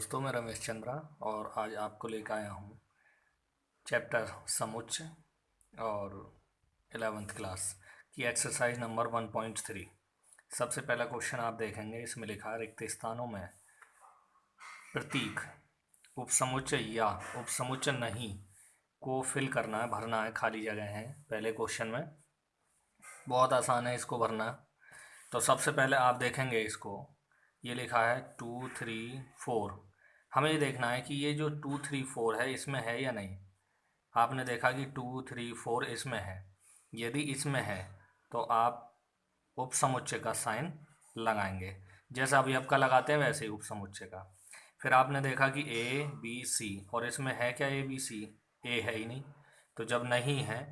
दोस्तों, मैं रमेश चंद्रा और आज आपको लेकर आया हूँ चैप्टर समुच्चय और 11th क्लास की एक्सरसाइज नंबर 1.3। सबसे पहला क्वेश्चन आप देखेंगे, इसमें लिखा है रिक्त स्थानों में प्रतीक उपसमुच्चय या उपसमुच्चय नहीं को फिल करना है, भरना है, खाली जगह है। पहले क्वेश्चन में बहुत आसान है इसको भरना। तो सबसे पहले आप देखेंगे इसको, ये लिखा है 2 3 4। हमें ये देखना है कि ये जो 2 3 4 है इसमें है या नहीं। आपने देखा कि 2 3 4 इसमें है। यदि इसमें है तो आप उपसमुच्चय का साइन लगाएंगे, जैसा अभी आपका लगाते हैं वैसे ही उपसमुच्चय का। फिर आपने देखा कि ए बी सी, और इसमें है क्या ए बी सी? ए है ही नहीं, तो जब नहीं है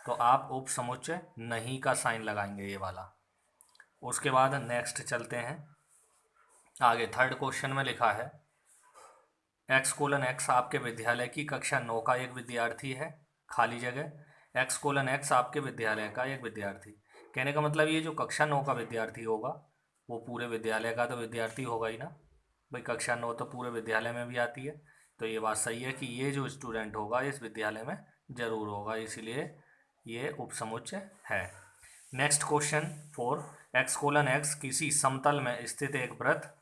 तो आप उपसमुच्चय नहीं का साइन लगाएंगे, ये वाला। उसके बाद नेक्स्ट चलते हैं आगे। थर्ड क्वेश्चन में लिखा है x:x आपके विद्यालय की कक्षा 9 का एक विद्यार्थी है, खाली जगह। x:x आपके विद्यालय का एक विद्यार्थी। कहने का मतलब ये जो कक्षा 9 का विद्यार्थी होगा वो पूरे विद्यालय का तो विद्यार्थी होगा ही ना भाई। कक्षा 9 तो पूरे विद्यालय में भी आती है, तो ये बात सही है कि ये जो स्टूडेंट होगा इस विद्यालय में जरूर होगा, इसीलिए ये उपसमुच्चय है। नेक्स्ट क्वेश्चन 4, x:x किसी समतल में स्थित एक वृत्त,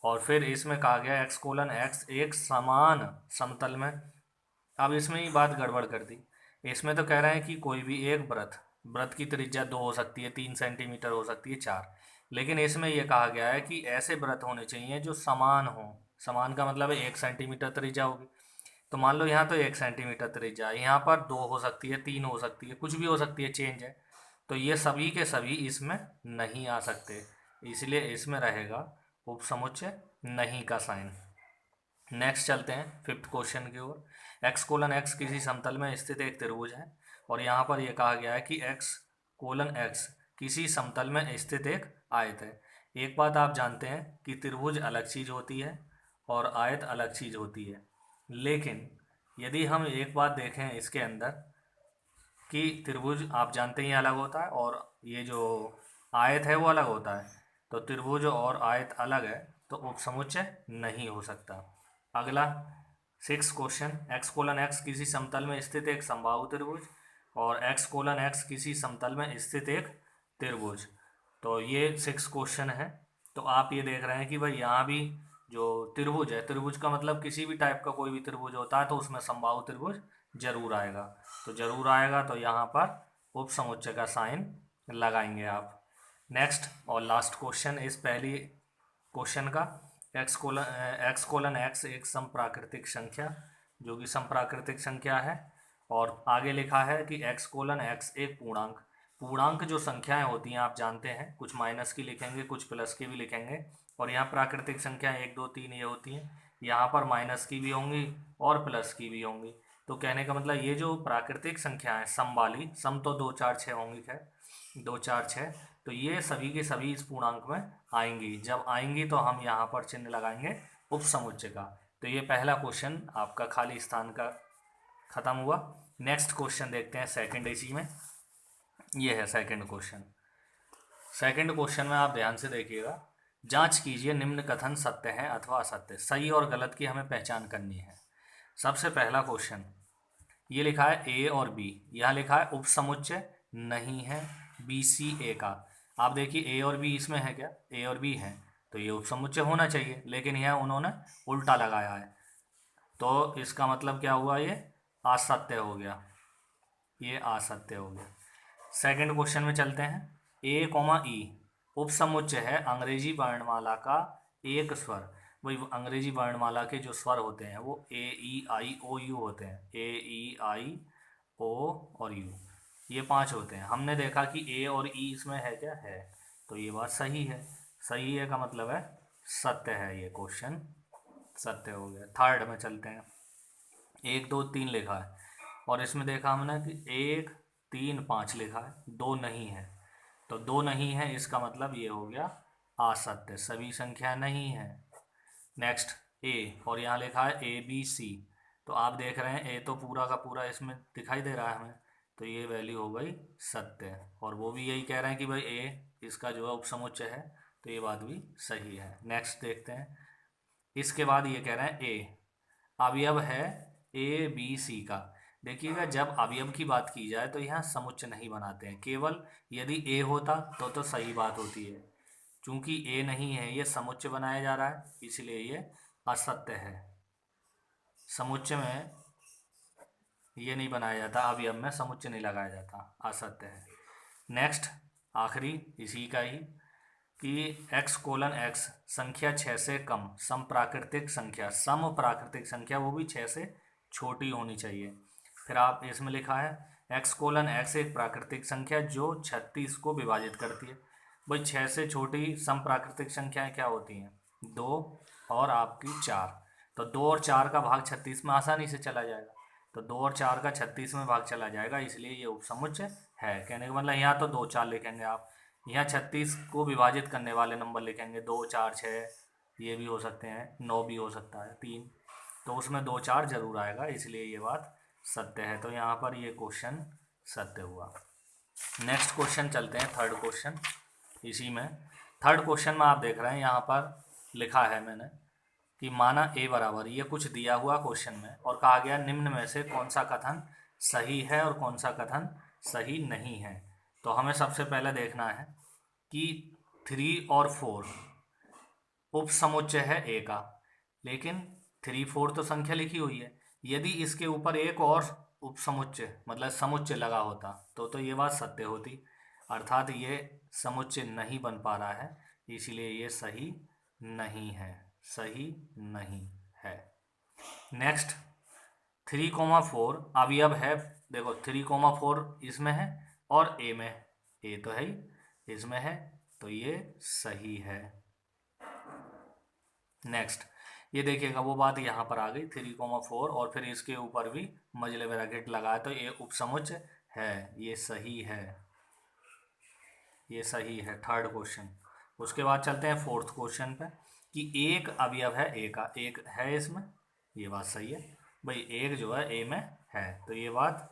और फिर इसमें कहा गया x:x एक समान समतल में। अब इसमें ही बात गड़बड़ कर दी। इसमें तो कह रहे हैं कि कोई भी एक वृत्त की त्रिज्या 2 हो सकती है, 3 सेंटीमीटर हो सकती है, 4। लेकिन इसमें यह कहा गया है कि ऐसे वृत्त होने चाहिए जो समान हो। समान का मतलब है 1 सेंटीमीटर त्रिज्या होगी। तो मान लो यहाँ तो 1 सेंटीमीटर त्रिज्या, यहाँ पर 2 हो सकती है, 3 हो सकती है, कुछ भी हो सकती है, चेंज है। तो ये सभी के सभी इसमें नहीं आ सकते, इसलिए इसमें रहेगा उपसमुच्चय नहीं का साइन। नेक्स्ट चलते हैं फिफ्थ क्वेश्चन की ओर। x:x किसी समतल में स्थित एक त्रिभुज है, और यहाँ पर यह कहा गया है कि x:x किसी समतल में स्थित एक आयत है। एक बात आप जानते हैं कि त्रिभुज अलग चीज़ होती है और आयत अलग चीज़ होती है। लेकिन यदि हम एक बात देखें इसके अंदर कि त्रिभुज आप जानते ही अलग होता है और ये जो आयत है वो अलग होता है, तो त्रिभुज और आयत अलग है तो उपसमुच्चय नहीं हो सकता। अगला 6 क्वेश्चन, x:x किसी समतल में स्थित एक समबाहु त्रिभुज, और x:x किसी समतल में स्थित एक त्रिभुज। तो ये 6 क्वेश्चन है। तो आप ये देख रहे हैं कि भाई यहाँ भी जो त्रिभुज है, त्रिभुज का मतलब किसी भी टाइप का कोई भी त्रिभुज होता है तो उसमें समबाहु त्रिभुज जरूर आएगा। तो जरूर आएगा, तो यहाँ पर उपसमुच्चय का साइन लगाएंगे आप। नेक्स्ट और लास्ट क्वेश्चन इस पहली क्वेश्चन का, x:x एक समप्राकृतिक संख्या, जो कि समप्राकृतिक संख्या है। और आगे लिखा है कि x:x एक पूर्णांक। पूर्णांक जो संख्याएं होती हैं आप जानते हैं, कुछ माइनस की लिखेंगे, कुछ प्लस की भी लिखेंगे। और यहाँ प्राकृतिक संख्या 1 2 3 ये होती हैं। यहाँ पर माइनस की भी होंगी और प्लस की भी होंगी। तो कहने का मतलब ये जो प्राकृतिक संख्या है सम वाली, सम तो 2 4 6 होंगी, खैर 2 4 6, तो ये सभी के सभी इस पूर्णांक में आएंगी। जब आएंगी तो हम यहाँ पर चिन्ह लगाएंगे उपसमुच्चय का। तो ये पहला क्वेश्चन आपका खाली स्थान का खत्म हुआ। नेक्स्ट क्वेश्चन देखते हैं सेकंड इसी में। ये है सेकंड क्वेश्चन। सेकंड क्वेश्चन में आप ध्यान से देखिएगा। जांच कीजिए निम्न कथन सत्य है अथवा असत्य। सही और गलत की हमें पहचान करनी है। सबसे पहला क्वेश्चन ये लिखा है ए और बी, यहाँ लिखा है उपसमुच्चय नहीं है बी सी ए का। आप देखिए ए और बी इसमें है क्या? ए और बी है, तो ये उपसमुच्चय होना चाहिए, लेकिन यहाँ उन्होंने उल्टा लगाया है, तो इसका मतलब क्या हुआ? ये असत्य हो गया, ये असत्य हो गया। सेकंड क्वेश्चन में चलते हैं। ए कॉमा ई उपसमुच्चय है अंग्रेजी वर्णमाला का एक स्वर। वही अंग्रेजी वर्णमाला के जो स्वर होते हैं वो ए ई आई ओ यू होते हैं। ए ई आई ओ और यू, ये 5 होते हैं। हमने देखा कि ए और ई इसमें है क्या? है, तो ये बात सही है। सही है का मतलब है सत्य है, ये क्वेश्चन सत्य हो गया। थर्ड में चलते हैं। 1 2 3 लिखा है, और इसमें देखा हमने कि 1 3 5 लिखा है, 2 नहीं है। तो 2 नहीं है, इसका मतलब ये हो गया असत्य, सभी संख्या नहीं है। नेक्स्ट ए, और यहाँ लिखा है ए बी सी, तो आप देख रहे हैं ए तो पूरा का पूरा इसमें दिखाई दे रहा है हमें, तो ये वैल्यू हो गई सत्य। और वो भी यही कह रहे हैं कि भाई ए इसका जो है उपसमुच्चय है, तो ये बात भी सही है। नेक्स्ट देखते हैं। इसके बाद ये कह रहे हैं ए अवयव है ए बी सी का। देखिएगा जब अवयव की बात की जाए तो यहाँ समुच्चय नहीं बनाते हैं, केवल यदि ए होता तो सही बात होती है। चूंकि ए नहीं है, ये समुच्चय बनाया जा रहा है, इसलिए ये असत्य है। समुच्चय में ये नहीं बनाया जाता, अवयव में समुच्चय नहीं लगाया जाता, असत्य है। नेक्स्ट आखिरी इसी का ही कि x:x संख्या 6 से कम समप्राकृतिक संख्या, समप्राकृतिक संख्या वो भी 6 से छोटी होनी चाहिए। फिर आप इसमें लिखा है x:x एक प्राकृतिक संख्या जो 36 को विभाजित करती है। भाई 6 से छोटी समप्राकृतिक संख्याएं क्या होती हैं? 2 और आपकी 4। तो 2 और 4 का भाग 36 में आसानी से चला जाएगा, तो 2 और 4 का 36 में भाग चला जाएगा, इसलिए ये उपसमुच्चय है। कहने का मतलब यहाँ तो 2 4 लिखेंगे आप, यहाँ 36 को विभाजित करने वाले नंबर लिखेंगे 2 4 6, ये भी हो सकते हैं, 9 भी हो सकता है, 3, तो उसमें 2 4 जरूर आएगा, इसलिए ये बात सत्य है। तो यहाँ पर ये क्वेश्चन सत्य हुआ। नेक्स्ट क्वेश्चन चलते हैं, थर्ड क्वेश्चन। इसी में थर्ड क्वेश्चन में आप देख रहे हैं यहाँ पर लिखा है मैंने कि माना ए बराबर, ये कुछ दिया हुआ क्वेश्चन में और कहा गया निम्न में से कौन सा कथन सही है और कौन सा कथन सही नहीं है। तो हमें सबसे पहले देखना है कि 3 और 4 उपसमुच्चय है ए का, लेकिन 3 4 तो संख्या लिखी हुई है, यदि इसके ऊपर एक और उपसमुच्चय मतलब समुच्चय लगा होता तो ये बात सत्य होती, अर्थात ये समुच्चय नहीं बन पा रहा है, इसीलिए ये सही नहीं है, सही नहीं है। नेक्स्ट 3,4 अवयव है, देखो 3,4 इसमें है और ए में, ए तो है ही, इसमें है, तो ये सही है। नेक्स्ट ये देखिएगा वो बात यहाँ पर आ गई 3,4 और फिर इसके ऊपर भी मझले ब्रैकेट लगाया तो ये उपसमुच्चय है, ये सही है, ये सही है। Third question. उसके बाद चलते हैं फोर्थ क्वेश्चन पे कि एक अवयव है ए का, एक है इसमें, ये बात सही है भाई, एक जो है ए में है, तो ये बात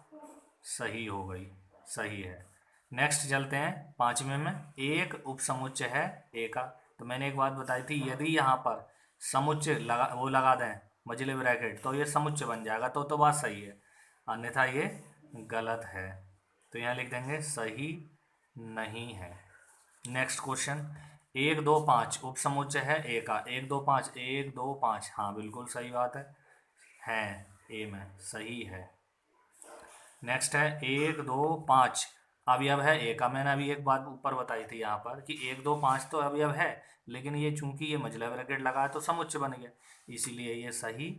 सही हो गई, सही है। नेक्स्ट चलते हैं पांचवें में, एक उपसमुच्चय है ए का। तो मैंने एक बात बताई थी, यदि यहाँ पर समुच्चय लगा दें मझले ब्रैकेट तो ये समुच्चय बन जाएगा, तो बात सही है, अन्यथा ये गलत है, तो यहाँ लिख देंगे सही नहीं है। नेक्स्ट क्वेश्चन 1 2 5 उपसमुच्चय है ए का, 1 2 5 1 2 5, हाँ बिल्कुल सही बात है ए में, सही है। नेक्स्ट है 1 2 5 अवयव है ए का, मैंने अभी एक बात ऊपर बताई थी यहाँ पर कि 1 2 5 तो अवयव है, लेकिन ये चूंकि ये मझला ब्रैकेट लगा है तो समुच्चय बन गया, इसीलिए ये सही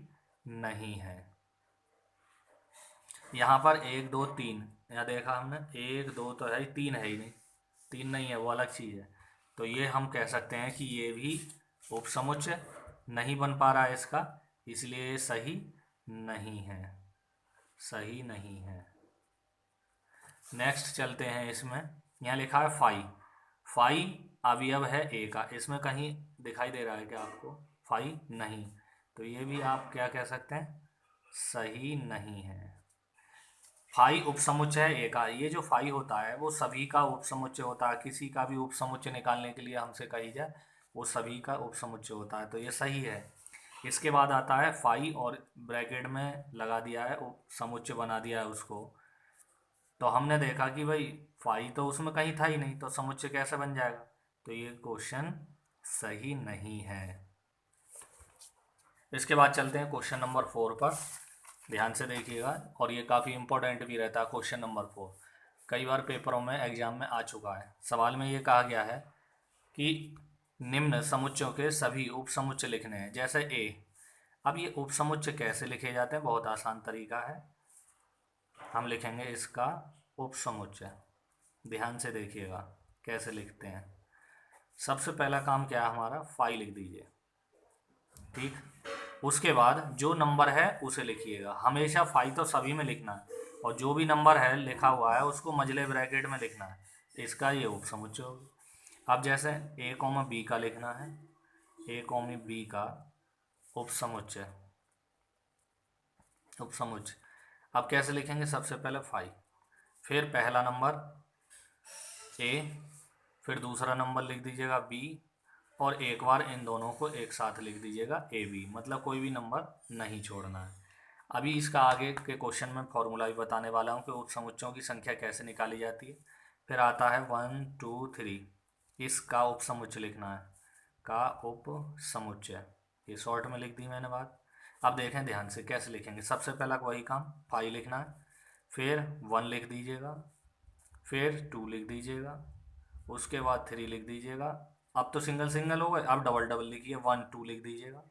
नहीं है। यहाँ पर 1 2 3 यहाँ देखा हमने, 1 2 तो है, 3 है ही नहीं, 3 नहीं है, वो अलग चीज़ है, तो ये हम कह सकते हैं कि ये भी उपसमुच्चय नहीं बन पा रहा है इसका, इसलिए ये सही नहीं है, सही नहीं है। नेक्स्ट चलते हैं, इसमें यहाँ लिखा है 5, 5 अवयव है ए का, इसमें कहीं दिखाई दे रहा है क्या आपको? 5 नहीं, तो ये भी आप क्या कह सकते हैं? सही नहीं है। 5 उपसमुच्चय है ए का, ये जो 5 होता है वो सभी का उपसमुच्चय होता है, किसी का भी उपसमुच्चय निकालने के लिए हमसे कही जाए वो सभी का उपसमुच्चय होता है, तो ये सही है। इसके बाद आता है 5 और ब्रैकेट में लगा दिया है, समुच्चय बना दिया है उसको, तो हमने देखा कि भाई 5 तो उसमें कहीं था ही नहीं, तो समुच्चय कैसे बन जाएगा? तो ये क्वेश्चन सही नहीं है। इसके बाद चलते हैं क्वेश्चन नंबर 4 पर, ध्यान से देखिएगा, और ये काफ़ी इंपॉर्टेंट भी रहता है क्वेश्चन नंबर 4, कई बार पेपरों में एग्जाम में आ चुका है। सवाल में ये कहा गया है कि निम्न समुच्चयों के सभी उपसमुच्चय लिखने हैं, जैसे ए। अब ये उपसमुच्चय कैसे लिखे जाते हैं? बहुत आसान तरीका है, हम लिखेंगे इसका उपसमुच्चय, ध्यान से देखिएगा कैसे लिखते हैं। सबसे पहला काम क्या है हमारा, 5 लिख दीजिए, ठीक। उसके बाद जो नंबर है उसे लिखिएगा, हमेशा 5 तो सभी में लिखना है, और जो भी नंबर है लिखा हुआ है उसको मझले ब्रैकेट में लिखना है, इसका ये उपसमुच्चय होगा। अब जैसे ए कॉमा बी का लिखना है, ए कॉमा बी का उपसमुच्चय, उपसमुच्चय अब कैसे लिखेंगे? सबसे पहले 5, फिर पहला नंबर ए, फिर दूसरा नंबर लिख दीजिएगा बी, और एक बार इन दोनों को एक साथ लिख दीजिएगा ए बी, मतलब कोई भी नंबर नहीं छोड़ना है। अभी इसका आगे के क्वेश्चन में फॉर्मूला भी बताने वाला हूँ कि उपसमुच्चयों की संख्या कैसे निकाली जाती है। फिर आता है 1 2 3, इसका उपसमुच्चय लिखना है, का उपसमुच्चय, ये शॉर्ट में लिख दी मैंने बात। अब देखें ध्यान से कैसे लिखेंगे। सबसे पहला वही काम, 5 लिखना है, फिर 1 लिख दीजिएगा, फिर 2 लिख दीजिएगा, उसके बाद 3 लिख दीजिएगा। अब तो सिंगल सिंगल हो गए, अब डबल डबल लिखिए, 1 2 लिख दीजिएगा,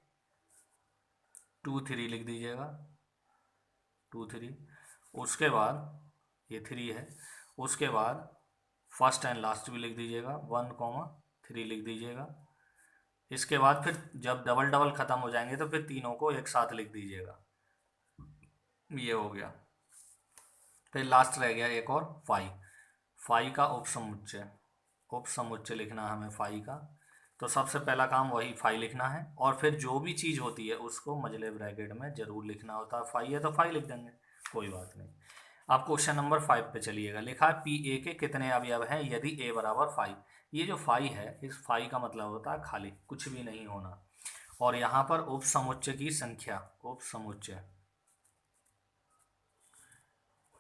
2 3 लिख दीजिएगा, 2 3, उसके बाद ये 3 है, उसके बाद फर्स्ट एंड लास्ट भी लिख दीजिएगा, 1 3 लिख दीजिएगा। इसके बाद फिर जब डबल डबल ख़त्म हो जाएंगे तो फिर तीनों को एक साथ लिख दीजिएगा, ये हो गया। फिर लास्ट रह गया एक और 5, 5 का उपसमुच्चय, उपसमुच्चय लिखना है हमें 5 का। तो सबसे पहला काम वही 5 लिखना है, और फिर जो भी चीज़ होती है उसको मझले ब्रैकेट में ज़रूर लिखना होता है। 5 है तो 5 लिख देंगे, कोई बात नहीं। अब क्वेश्चन नंबर 5 पे चलिएगा। लिखा है पी ए के कितने अवयव हैं यदि ए बराबर 5। ये जो 5 है, इस 5 का मतलब होता है खाली, कुछ भी नहीं होना। और यहाँ पर उपसमुच्चय की संख्या, उपसमुच्चय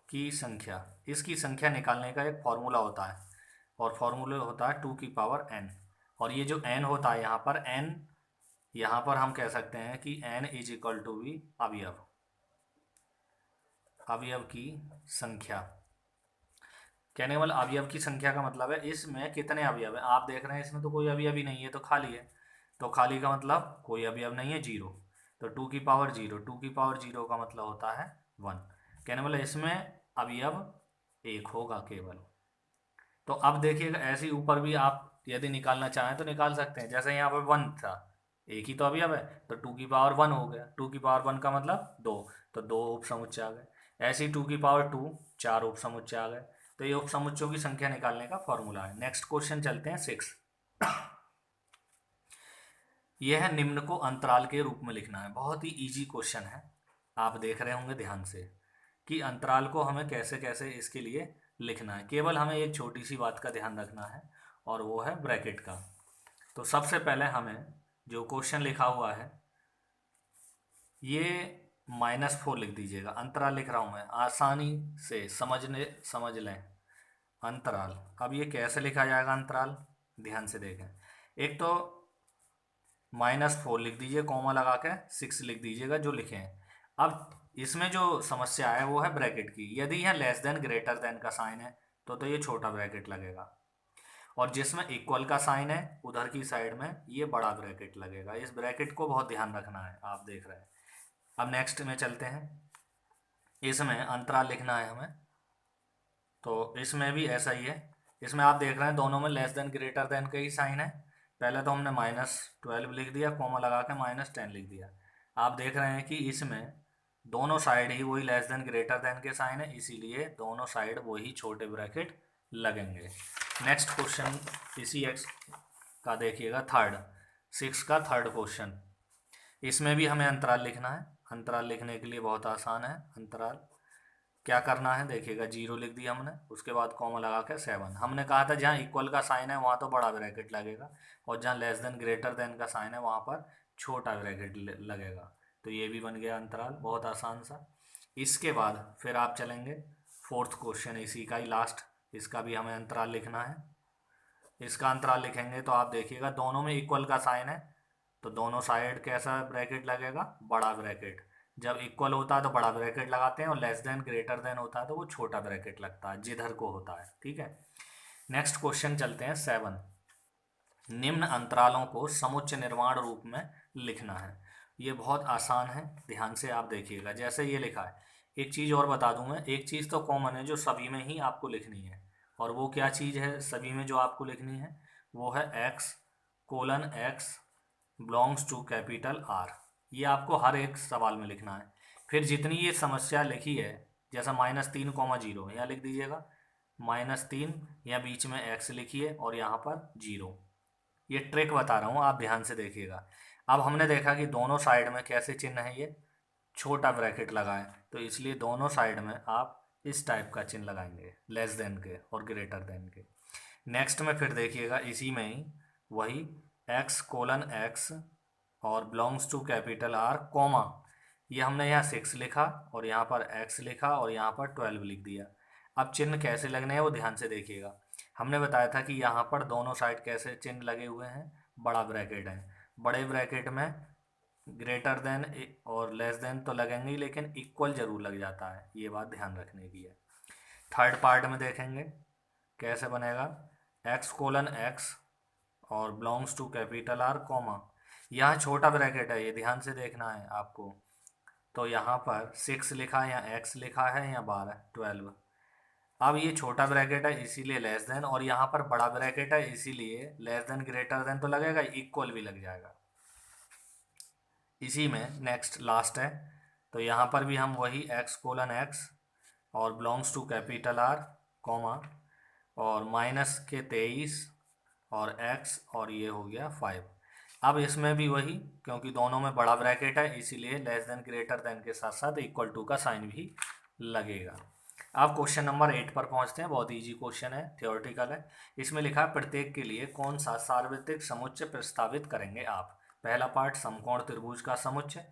की संख्या, इसकी संख्या निकालने का एक फॉर्मूला होता है, और फॉर्मूला होता है 2 की पावर n। और ये जो n होता है यहाँ पर, n यहाँ पर हम कह सकते हैं कि n इज इक्वल टू भी अवयव, अवयव की संख्या। कहने वाला अवयव की संख्या का मतलब है इसमें कितने अवयव है। आप देख रहे हैं इसमें तो कोई अवयव ही नहीं है, तो खाली है। तो खाली का मतलब कोई अवयव नहीं है, 0। तो 2 की पावर 0, 2 की पावर 0 का मतलब होता है 1। कहने वाला इसमें अवयव एक होगा केवल। तो अब देखिएगा ऐसे ही ऊपर भी आप यदि निकालना चाहें तो निकाल सकते हैं। जैसे यहाँ पर 1 था, एक ही तो अवयव है, तो 2 की पावर 1 हो गया। 2 की पावर 1 का मतलब 2, तो 2 उपसमुच्चय आ गए। ऐसे ही 2 की पावर 2, 4 उपसमुच्चय आ गए। तो ये उपसमुच्चयों की संख्या निकालने का फॉर्मूला है। नेक्स्ट क्वेश्चन चलते हैं 6। यह निम्न को अंतराल के रूप में लिखना है। बहुत ही इजी क्वेश्चन है, आप देख रहे होंगे ध्यान से कि अंतराल को हमें कैसे कैसे इसके लिए लिखना है। केवल हमें एक छोटी सी बात का ध्यान रखना है, और वो है ब्रैकेट का। तो सबसे पहले हमें जो क्वेश्चन लिखा हुआ है ये -4 लिख दीजिएगा। अंतराल लिख रहा हूँ मैं, आसानी से समझ लें अंतराल। अब ये कैसे लिखा जाएगा अंतराल, ध्यान से देखें। एक तो -4 लिख दीजिए, कॉमा लगा के 6 लिख दीजिएगा जो लिखे हैं। अब इसमें जो समस्या है वो है ब्रैकेट की। यदि यहाँ लेस देन ग्रेटर देन का साइन है तो ये छोटा ब्रैकेट लगेगा, और जिसमें इक्वल का साइन है उधर की साइड में ये बड़ा ब्रैकेट लगेगा। इस ब्रैकेट को बहुत ध्यान रखना है, आप देख रहे हैं। अब नेक्स्ट में चलते हैं, इसमें अंतराल लिखना है हमें, तो इसमें भी ऐसा ही है। इसमें आप देख रहे हैं दोनों में लेस देन ग्रेटर देन का ही साइन है। पहले तो हमने -12 लिख दिया, कोमा लगा के -10 लिख दिया। आप देख रहे हैं कि इसमें दोनों साइड ही वही लेस देन ग्रेटर देन के साइन है, इसीलिए दोनों साइड वही छोटे ब्रैकेट लगेंगे। नेक्स्ट क्वेश्चन इसी एक्स का देखिएगा, 6 का थर्ड क्वेश्चन। इसमें भी हमें अंतराल लिखना है। अंतराल लिखने के लिए बहुत आसान है। अंतराल क्या करना है देखिएगा, 0 लिख दिया हमने, उसके बाद कॉमा लगा के 7। हमने कहा था जहाँ इक्वल का साइन है वहाँ तो बड़ा ब्रैकेट लगेगा, और जहाँ लेस देन ग्रेटर देन का साइन है वहाँ पर छोटा ब्रैकेट लगेगा। तो ये भी बन गया अंतराल, बहुत आसान सा। इसके बाद फिर आप चलेंगे फोर्थ क्वेश्चन, इसी का ही लास्ट। इसका भी हमें अंतराल लिखना है। इसका अंतराल लिखेंगे तो आप देखिएगा दोनों में इक्वल का साइन है, तो दोनों साइड कैसा ब्रैकेट लगेगा, बड़ा ब्रैकेट। जब इक्वल होता है तो बड़ा ब्रैकेट लगाते हैं, और लेस देन ग्रेटर देन होता है तो वो छोटा ब्रैकेट लगता है, जिधर को होता है। ठीक है, नेक्स्ट क्वेश्चन चलते हैं 7। निम्न अंतरालों को समुच्चय निर्माण रूप में लिखना है। ये बहुत आसान है, ध्यान से आप देखिएगा। जैसे ये लिखा है, एक चीज़ और बता दूं मैं, एक चीज़ तो कॉमन है जो सभी में ही आपको लिखनी है, और वो क्या चीज़ है सभी में जो आपको लिखनी है, वो है x:x belongs to capital R। ये आपको हर एक सवाल में लिखना है। फिर जितनी ये समस्या लिखी है, जैसा -3,0 यहाँ लिख दीजिएगा, -3, यहाँ बीच में x लिखिए और यहाँ पर 0। ये ट्रिक बता रहा हूँ, आप ध्यान से देखिएगा। अब हमने देखा कि दोनों साइड में कैसे चिन्ह है, ये छोटा ब्रैकेट लगाएं, तो इसलिए दोनों साइड में आप इस टाइप का चिन्ह लगाएंगे, लेस देन के और ग्रेटर देन के। नेक्स्ट में फिर देखिएगा इसी में ही वही x और belongs to capital R comma, ये हमने यहाँ 6 लिखा और यहाँ पर x लिखा और यहाँ पर 12 लिख दिया। अब चिन्ह कैसे लगने हैं वो ध्यान से देखिएगा। हमने बताया था कि यहाँ पर दोनों साइड कैसे चिन्ह लगे हुए हैं, बड़ा ब्रैकेट है, बड़े ब्रैकेट में ग्रेटर देन और लेस देन तो लगेंगे ही, लेकिन इक्वल जरूर लग जाता है, ये बात ध्यान रखने की है। थर्ड पार्ट में देखेंगे कैसे बनेगा, x और belongs to capital R comma, यहाँ छोटा ब्रैकेट है, ये ध्यान से देखना है आपको। तो यहाँ पर 6 लिखा है या x लिखा है या 12। अब ये छोटा ब्रैकेट है इसीलिए लेस देन, और यहाँ पर बड़ा ब्रैकेट है इसीलिए लेस देन ग्रेटर देन तो लगेगा, इक्वल भी लग जाएगा। इसी में नेक्स्ट लास्ट है, तो यहाँ पर भी हम वही x और belongs to capital R comma और माइनस के 23 और x और ये हो गया 5। अब इसमें भी वही, क्योंकि दोनों में बड़ा ब्रैकेट है इसीलिए लेस देन ग्रेटर देन के साथ साथ इक्वल टू का साइन भी लगेगा। अब क्वेश्चन नंबर 8 पर पहुंचते हैं। बहुत इजी क्वेश्चन है, थ्योरेटिकल है। इसमें लिखा है प्रत्येक के लिए कौन सा सार्वत्रिक समुच्चय प्रस्तावित करेंगे आप। पहला पार्ट समकोण त्रिभुज का समुच्चय,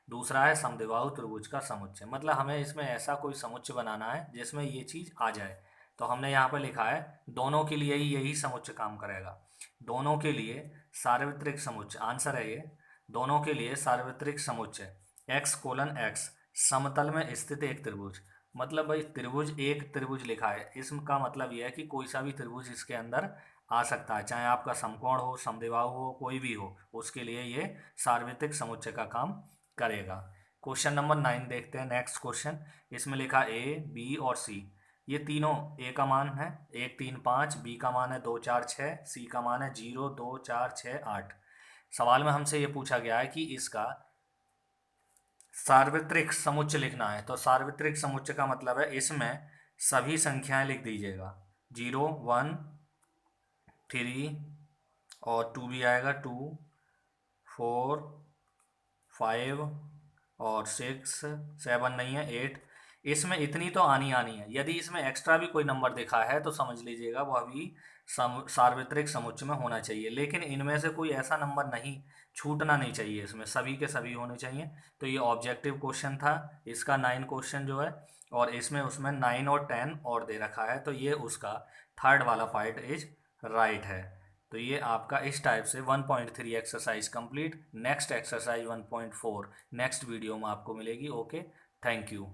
दूसरा है समद्विबाहु त्रिभुज का समुच्चय। मतलब हमें इसमें ऐसा कोई समुच्चय बनाना है जिसमें ये चीज़ आ जाए। तो हमने यहाँ पर लिखा है दोनों के लिए ही यही समुच्चय काम करेगा। दोनों के लिए सार्वत्रिक समुच्चय, आंसर है ये, दोनों के लिए सार्वत्रिक समुच्चय x समतल में स्थित एक त्रिभुज। मतलब भाई त्रिभुज, एक त्रिभुज लिखा है, इसका मतलब यह है कि कोई सा भी त्रिभुज इसके अंदर आ सकता है, चाहे आपका समकोण हो, समद्विबाहु हो, कोई भी हो, उसके लिए ये सार्वत्रिक समुच्चय का काम करेगा। क्वेश्चन नंबर 9 देखते हैं। नेक्स्ट क्वेश्चन, इसमें लिखा ए बी और सी, ये तीनों ए का मान है 1 3 5, बी का मान है 2 4 6, सी का मान है 0 2 4 6 8। सवाल में हमसे ये पूछा गया है कि इसका सार्वत्रिक समुच्चय लिखना है। तो सार्वत्रिक समुच्चय का मतलब है इसमें सभी संख्याएं लिख दीजिएगा, 0 1 3 और 2 भी आएगा, 2 4 5 और 6 7 नहीं है 8। इसमें इतनी तो आनी है। यदि इसमें एक्स्ट्रा भी कोई नंबर दिखा है तो समझ लीजिएगा वह भी सार्वत्रिक समुच्चय में होना चाहिए, लेकिन इनमें से कोई ऐसा नंबर नहीं छूटना नहीं चाहिए, इसमें सभी के सभी होने चाहिए। तो ये ऑब्जेक्टिव क्वेश्चन था, इसका 9 क्वेश्चन जो है, और इसमें उसमें 9 और 10 और दे रखा है, तो ये उसका थर्ड वाला पार्ट इज राइट है। तो ये आपका इस टाइप से 1.3 exercise complete. Next exercise 1.4 next video में आपको मिलेगी। Okay, thank you.